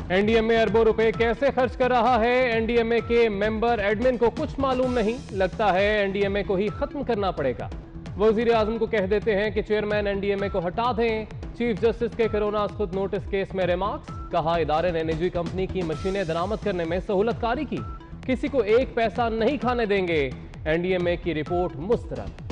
NDMA अरबों रुपए कैसे खर्च कर रहा है? एनडीएमए के मेंबर एडमिन को कुछ मालूम नहीं। लगता है एनडीएमए को ही खत्म करना पड़ेगा। वजीर आजम को कह देते हैं कि चेयरमैन एनडीएमए को हटा दें। चीफ जस्टिस के कोरोना खुद नोटिस केस में रिमार्क्स। कहा इदारे ने निजी कंपनी की मशीनें दरामद करने में सहूलतकारी की। किसी को एक पैसा नहीं खाने देंगे। एनडीएमए की रिपोर्ट मुस्तरद।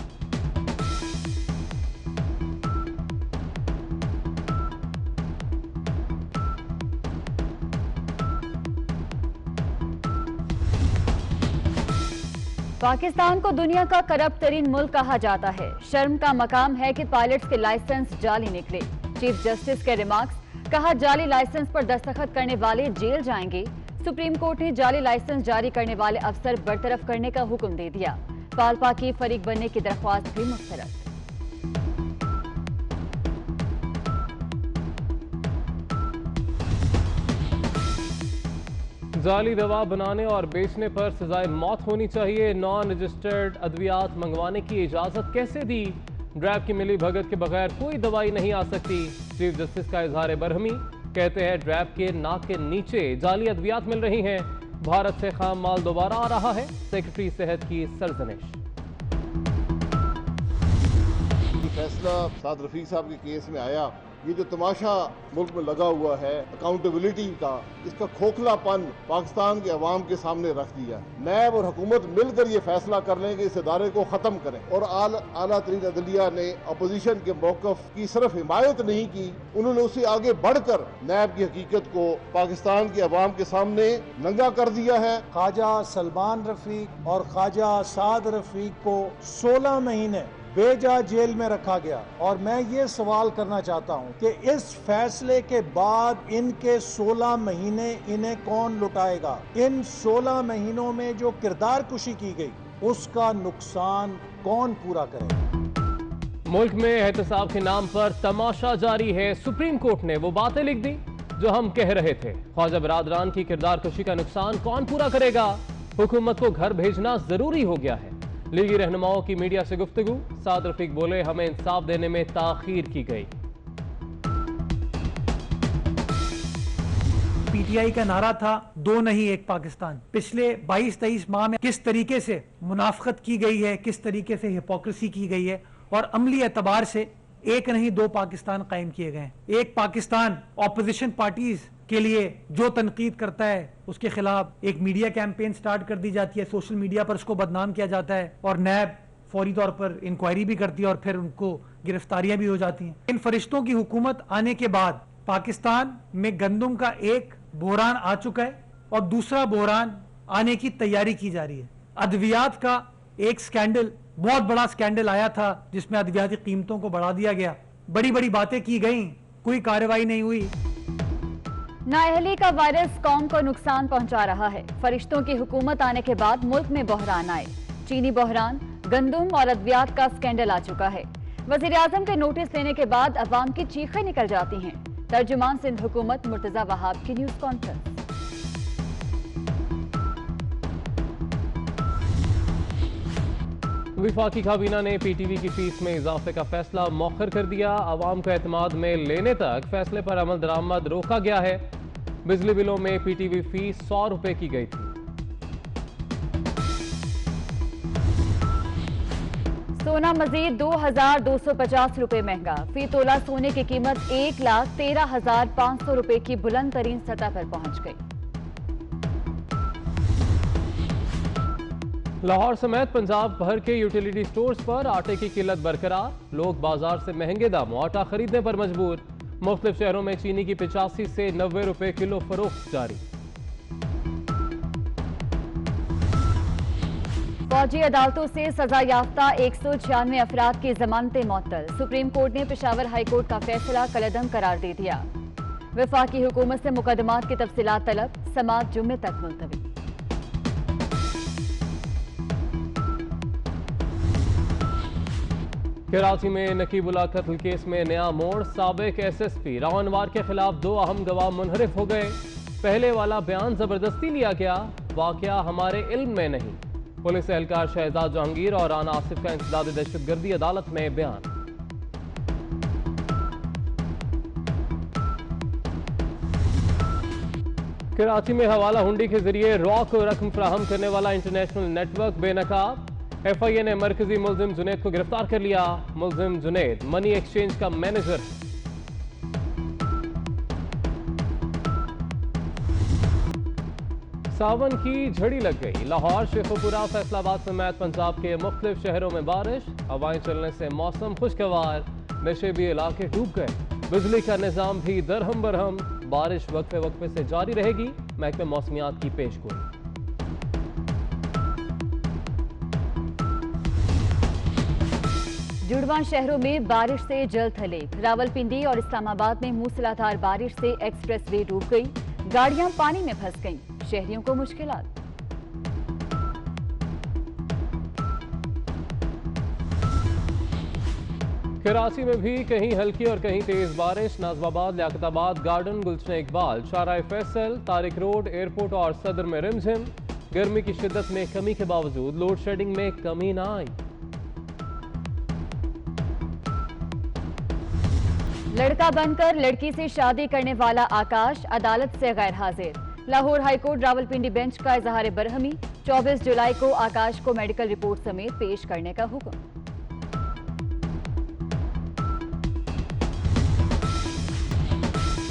पाकिस्तान को दुनिया का करप्ट तरीन मुल्क कहा जाता है। शर्म का मकाम है कि पायलट्स के लाइसेंस जाली निकले। चीफ जस्टिस के रिमार्क्स। कहा जाली लाइसेंस पर दस्तखत करने वाले जेल जाएंगे। सुप्रीम कोर्ट ने जाली लाइसेंस जारी करने वाले अफसर बरतरफ करने का हुक्म दे दिया। पालपा की फरीक बनने की दरख्वास्त भी मुस्तरद। जाली दवा बनाने और बेचने पर सजाए मौत होनी चाहिए। नॉन रजिस्टर्ड अद्वियात मंगवाने की इजाजत कैसे दी? ड्रैब की मिली भगत के बगैर कोई दवाई नहीं आ सकती। चीफ जस्टिस का इजहार बरहमी। कहते हैं ड्रैब के नाक के नीचे जाली अद्वियात मिल रही हैं। भारत से खाम माल दोबारा आ रहा है। सेक्रेटरी सेहत की सरजनिश। फैसला साद रफीक साहब के केस में आया, ये जो तमाशा मुल्क में लगा हुआ है अकाउंटेबिलिटी का, इसका खोखलापन पाकिस्तान के अवाम के सामने रख दिया। नैब और हुकूमत मिलकर ये फैसला कर लें कि इस इदारे को खत्म करें। और आला तरीन अदलिया ने अपोजिशन के मौकफ की सिर्फ हिमायत नहीं की, उन्होंने उससे आगे बढ़कर नैब की हकीकत को पाकिस्तान के अवाम के सामने नंगा कर दिया है। ख्वाजा सलमान रफीक और ख्वाजा साद रफीक को 16 महीने बेजा जेल में रखा गया। और मैं ये सवाल करना चाहता हूँ कि इस फैसले के बाद इनके 16 महीने इन्हें कौन लुटाएगा? इन 16 महीनों में जो किरदार कुशी की गई उसका नुकसान कौन पूरा करेगा? मुल्क में एहतसाब के नाम पर तमाशा जारी है। सुप्रीम कोर्ट ने वो बातें लिख दी जो हम कह रहे थे। ख्वाजा बरादरान की किरदार कुशी का नुकसान कौन पूरा करेगा? हुकूमत को घर भेजना जरूरी हो गया है। लीगी रहनुमाओं की मीडिया से गुफ्तगू। साद रफीक बोले हमें इंसाफ देने में ताखीर की गई। पीटीआई का नारा था दो नहीं एक पाकिस्तान। पिछले 22-23 माह में किस तरीके से मुनाफकत की गई है, किस तरीके से हिपोक्रेसी की गई है और अमली एतबार से एक नहीं दो पाकिस्तान कायम किए गए हैं। एक पाकिस्तान ऑपोजिशन पार्टीज के लिए जो तनकीद करता है उसके खिलाफ एक मीडिया कैंपेन स्टार्ट कर दी जाती है, सोशल मीडिया पर उसको बदनाम किया जाता है और नैब फौरी तौर पर इंक्वायरी भी करती है और फिर उनको गिरफ्तारियां भी हो जाती हैं। इन फरिश्तों की हुकूमत आने के बाद पाकिस्तान में गंदम का एक बहरान आ चुका है और दूसरा बहरान आने की तैयारी की जा रही है। अद्वियात का एक स्कैंडल, बहुत बड़ा स्कैंडल आया था जिसमें अद्वियाती कीमतों को बढ़ा दिया गया। बड़ी बड़ी बातें की गई, कोई कार्रवाई नहीं हुई। नाअहली का वायरस कौम को नुकसान पहुंचा रहा है। फरिश्तों की हुकूमत आने के बाद मुल्क में बहरान आए। चीनी बहरान, गंदम और अद्वियात का स्कैंडल आ चुका है। वजीर आजम के नोटिस लेने के बाद अवाम की चीखें निकल जाती हैं। तर्जुमान सिंध हुकूमत मुर्तजा वहाब की न्यूज कॉन्फ्रेंस। विफाकी काबीना ने पीटीवी की फीस में इजाफे का फैसला मौखर कर दिया। आवाम को एतमाद में लेने तक फैसले पर अमल दरामद रोका गया है। बिजली बिलों में पीटीवी फीस 100 रुपए की गई थी। सोना मजीद 2250 रुपए महंगा। फी तोला सोने की कीमत 1,13,500 रुपए की बुलंद तरीन सतह पर पहुंच गई। लाहौर समेत पंजाब भर के यूटिलिटी स्टोर्स पर आटे की किल्लत बरकरार। लोग बाजार से महंगे दामों आटा खरीदने पर मजबूर। मुख्तलिफ शहरों में चीनी की 85 से 90 रुपए किलो फरोख्त जारी। फौजी अदालतों से सजा याफ्ता 196 अफराद की जमानतें मुअत्तल। सुप्रीम कोर्ट ने पेशावर हाई कोर्ट का फैसला कलअदम करार दे दिया। वफाकी हुकूमत से मुकदमात की तफसीलात तलब। समाअत जुम्मे तक मुलतवी। कराची में नकीबुल्लाह कत्ल केस में नया मोड़। साबिक एसएसपी राव अनवार के खिलाफ 2 अहम गवाह मुनहरिफ हो गए। पहले वाला बयान जबरदस्ती लिया गया, वाकया हमारे इल्म में नहीं। पुलिस एहलकार शहजाद जहांगीर और राना आसिफ का इंसदाद दहशतगर्दी अदालत में बयान। कराची में हवाला हुंडी के जरिए रॉ को रकम फराहम करने वाला इंटरनेशनल नेटवर्क बेनकाब। FIA ने मरकजी मुल्जिम जुनैद को गिरफ्तार कर लिया। मुल्जिम जुनैद मनी एक्सचेंज का मैनेजर है। सावन की झड़ी लग गई। लाहौर, शेखुपुरा, फैसलाबाद समेत पंजाब के मुख्तलिफ शहरों में बारिश। हवाएं चलने से मौसम खुशगवार। नशेबी इलाके डूब गए। बिजली का निजाम भी दरहम बरहम। बारिश वक्फे वक्फे से जारी रहेगी, महकमे मौसमियात की पेशगोई। जुड़वा शहरों में बारिश से जल थले। रावलपिंडी और इस्लामाबाद में मूसलाधार बारिश से एक्सप्रेस वे डूब गई। गाड़ियां पानी में फंस गईं। शहरियों को मुश्किलात। कराची में भी कहीं हल्की और कहीं तेज बारिश। नाजमाबाद, लियाकताबाद, गार्डन, गुलशन इकबाल, शाहराह फैसल, तारिक रोड, एयरपोर्ट और सदर में रिमझिम। गर्मी की शिद्दत में कमी के बावजूद लोड शेडिंग में कमी ना आई। लड़का बनकर लड़की से शादी करने वाला आकाश अदालत से गैर हाजिर। लाहौर हाईकोर्ट रावलपिंडी बेंच का इजहार बरहमी। 24 जुलाई को आकाश को मेडिकल रिपोर्ट समेत पेश करने का हुक्म।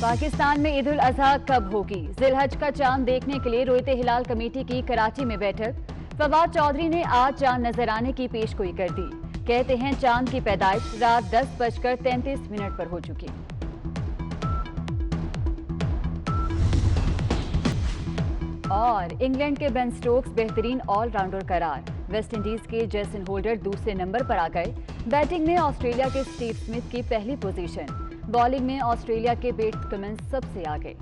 पाकिस्तान में ईद उल अजहा कब होगी? जिलहज का चांद देखने के लिए रोयते हिलाल कमेटी की कराची में बैठक। फवाद चौधरी ने आज चांद नजर आने की पेशगोई कर दी। कहते हैं चांद की पैदाइश रात 10:33 पर हो चुकी। और इंग्लैंड के बेन स्टोक्स बेहतरीन ऑलराउंडर करार। वेस्टइंडीज के जेसन होल्डर दूसरे नंबर पर आ गए। बैटिंग में ऑस्ट्रेलिया के स्टीव स्मिथ की पहली पोजीशन। बॉलिंग में ऑस्ट्रेलिया के बेट कमिंस सबसे आगे।